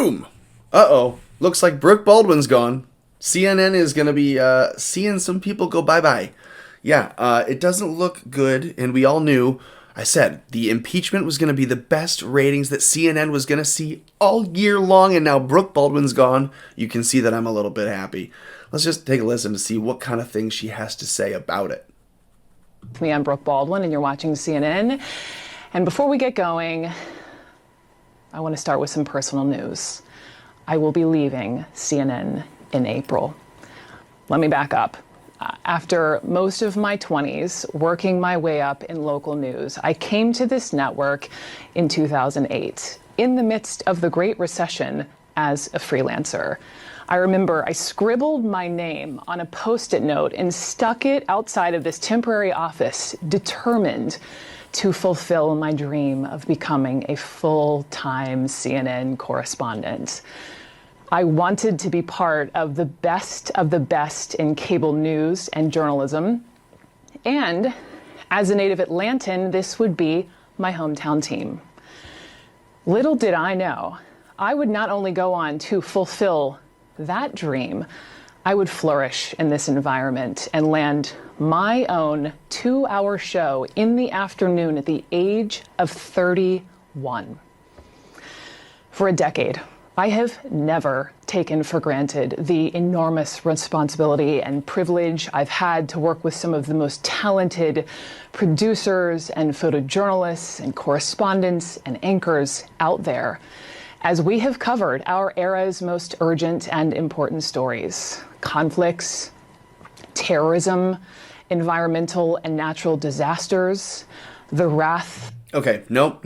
Boom! Uh-oh. Looks like Brooke Baldwin's gone. CNN is going to be seeing some people go bye-bye. Yeah, it doesn't look good, and we all knew. I said the impeachment was going to be the best ratings that CNN was going to see all year long, and now Brooke Baldwin's gone. You can see that I'm a little bit happy. Let's just take a listen to see what kind of things she has to say about it. I'm Brooke Baldwin, and you're watching CNN. And before we get going, I want to start with some personal news. I will be leaving CNN in April. Let me back up. After most of my 20s working my way up in local news, I came to this network in 2008, in the midst of the Great Recession as a freelancer. I remember I scribbled my name on a Post-it note and stuck it outside of this temporary office, determined to fulfill my dream of becoming a full-time CNN correspondent. I wanted to be part of the best in cable news and journalism. And as a native Atlantan, this would be my hometown team. Little did I know, I would not only go on to fulfill that dream, I would flourish in this environment and land my own 2-hour show in the afternoon at the age of 31. For a decade, I have never taken for granted the enormous responsibility and privilege I've had to work with some of the most talented producers and photojournalists and correspondents and anchors out there, as we have covered our era's most urgent and important stories: conflicts, terrorism, environmental and natural disasters, the wrath. Okay, no.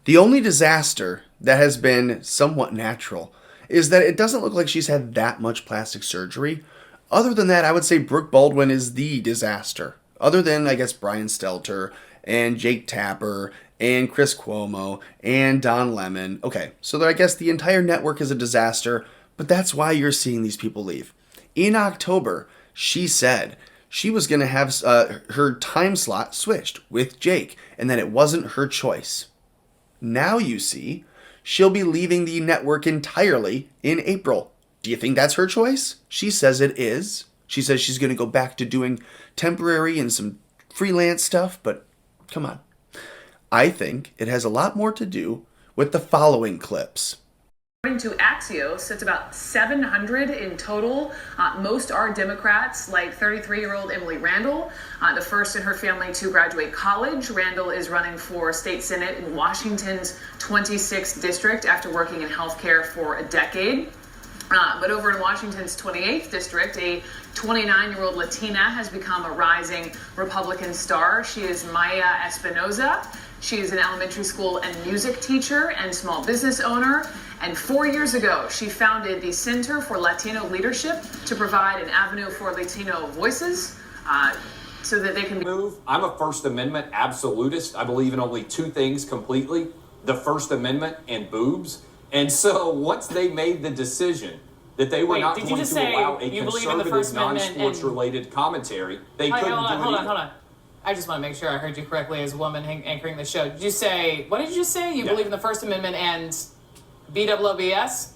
The only disaster that has been somewhat natural is that it doesn't look like she's had that much plastic surgery. Other than that, I would say Brooke Baldwin is the disaster. Other than, I guess, Brian Stelter and Jake Tapper and Chris Cuomo and Don Lemon. Okay, so I guess the entire network is a disaster, but that's why you're seeing these people leave. In October, she said she was going to have her time slot switched with Jake, and that it wasn't her choice. Now you see, she'll be leaving the network entirely in April. Do you think that's her choice? She says it is. She says she's going to go back to doing temporary and some freelance stuff, but come on. I think it has a lot more to do with the following clips. According to Axios, it's about 700 in total. Most are Democrats, like 33-year-old Emily Randall, the first in her family to graduate college. Randall is running for state senate in Washington's 26th district after working in healthcare for a decade. But over in Washington's 28th district, a 29-year-old Latina has become a rising Republican star. She is Maya Espinoza. She is an elementary school and music teacher and small business owner. And 4 years ago, she founded the Center for Latino Leadership to provide an avenue for Latino voices so that they can move. I'm a First Amendment absolutist. I believe in only two things completely: the First Amendment and boobs. And so once they made the decision that they were not going to allow a conservative, non-sports related commentary, they couldn't do it. Hold on. I just want to make sure I heard you correctly as a woman anchoring the show. Did you say, what did you just say? You believe in the First Amendment and BWBS?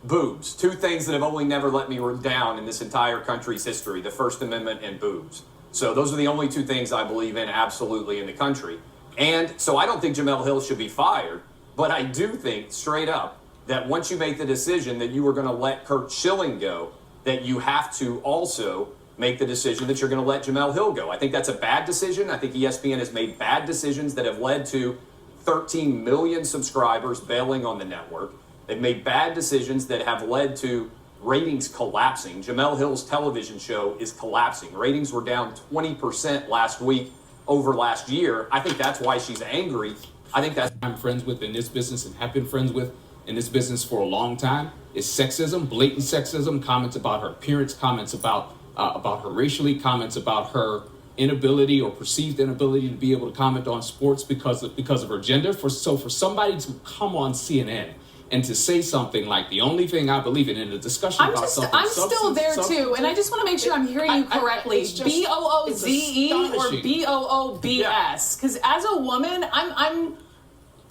Boobs. Two things that have only never let me down in this entire country's history: the First Amendment and boobs. So those are the only two things I believe in absolutely in the country. And so I don't think Jemele Hill should be fired, but I do think straight up that once you make the decision that you were going to let Kurt Schilling go, that you have to also make the decision that you're going to let Jemele Hill go. I think that's a bad decision. I think ESPN has made bad decisions that have led to 13 million subscribers bailing on the network. They've made bad decisions that have led to ratings collapsing. Jemele Hill's television show is collapsing. Ratings were down 20% last week over last year. I think that's why she's angry. I think that's I'm friends with in this business and have been friends with in this business for a long time is sexism, blatant sexism, comments about her appearance, comments about her racially, comments about her inability or perceived inability to be able to comment on sports because of her gender. For somebody to come on CNN and to say something like the only thing I believe in a discussion about something. I'm still there too, and I just want to make sure I'm hearing you correctly. BOOZE or BOOBS? Because as a woman,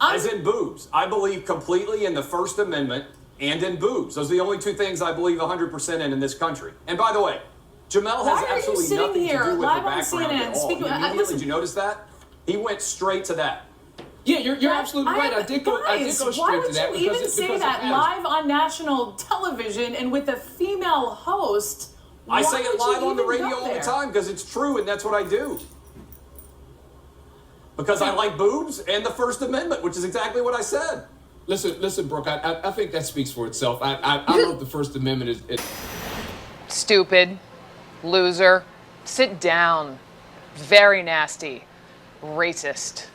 As in boobs. I believe completely in the First Amendment and in boobs. Those are the only two things I believe 100% in this country. And by the way, Jamel has absolutely nothing to do with her background at all. Did you notice that? He went straight to that. Yeah, you're absolutely right. I did go straight to that. Why would you even say that live on national television and with a female host? I say it live on the radio all the time because it's true and that's what I do. Because I like boobs and the First Amendment, which is exactly what I said. Listen, Brooke, I think that speaks for itself. I love the First Amendment. Stupid. Loser. Sit down. Very nasty. Racist.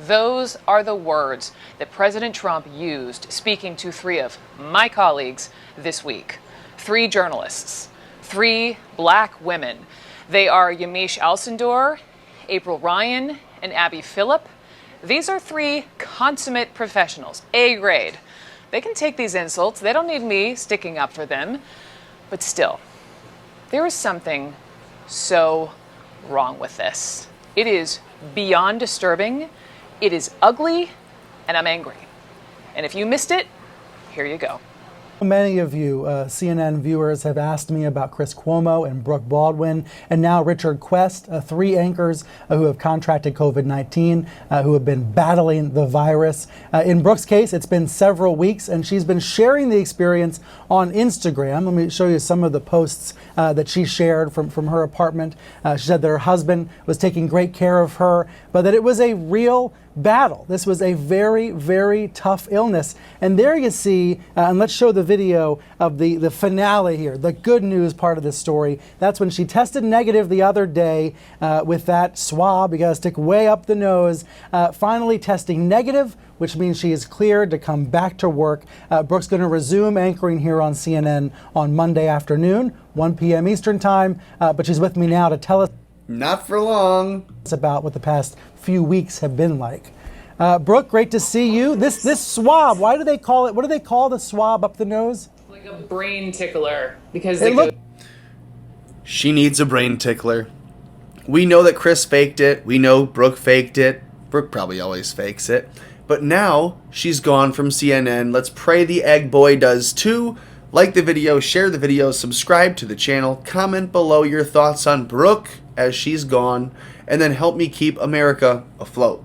Those are the words that President Trump used speaking to 3 of my colleagues this week. 3 journalists. 3 black women. They are Yamiche Alcindor, April Ryan, and Abby Phillip. These are 3 consummate professionals, A grade. They can take these insults. They don't need me sticking up for them. But still, there is something so wrong with this. It is beyond disturbing. It is ugly, and I'm angry. And if you missed it, here you go. Many of you CNN viewers have asked me about Chris Cuomo and Brooke Baldwin and now Richard Quest, 3 anchors who have contracted COVID-19, who have been battling the virus. In Brooke's case, it's been several weeks and she's been sharing the experience on Instagram. Let me show you some of the posts that she shared from her apartment. She said that her husband was taking great care of her, but that it was a real battle. This was a very, very tough illness. And there you see, and let's show the video of the finale here, the good news part of this story. That's when she tested negative the other day with that swab. You got to stick way up the nose. Finally testing negative, which means she is cleared to come back to work. Brooke's going to resume anchoring here on CNN on Monday afternoon, 1 p.m. Eastern time. But she's with me now to tell us Not for long. about what the past few weeks have been like. Brooke, great to see you. This swab, why do they call it? What do they call the swab up the nose? Like a brain tickler, because She needs a brain tickler. We know that Chris faked it. We know Brooke faked it. Brooke probably always fakes it. But now she's gone from CNN. Let's pray the egg boy does too. Like the video, share the video, subscribe to the channel, comment below your thoughts on Brooke as she's gone, and then help me keep America afloat.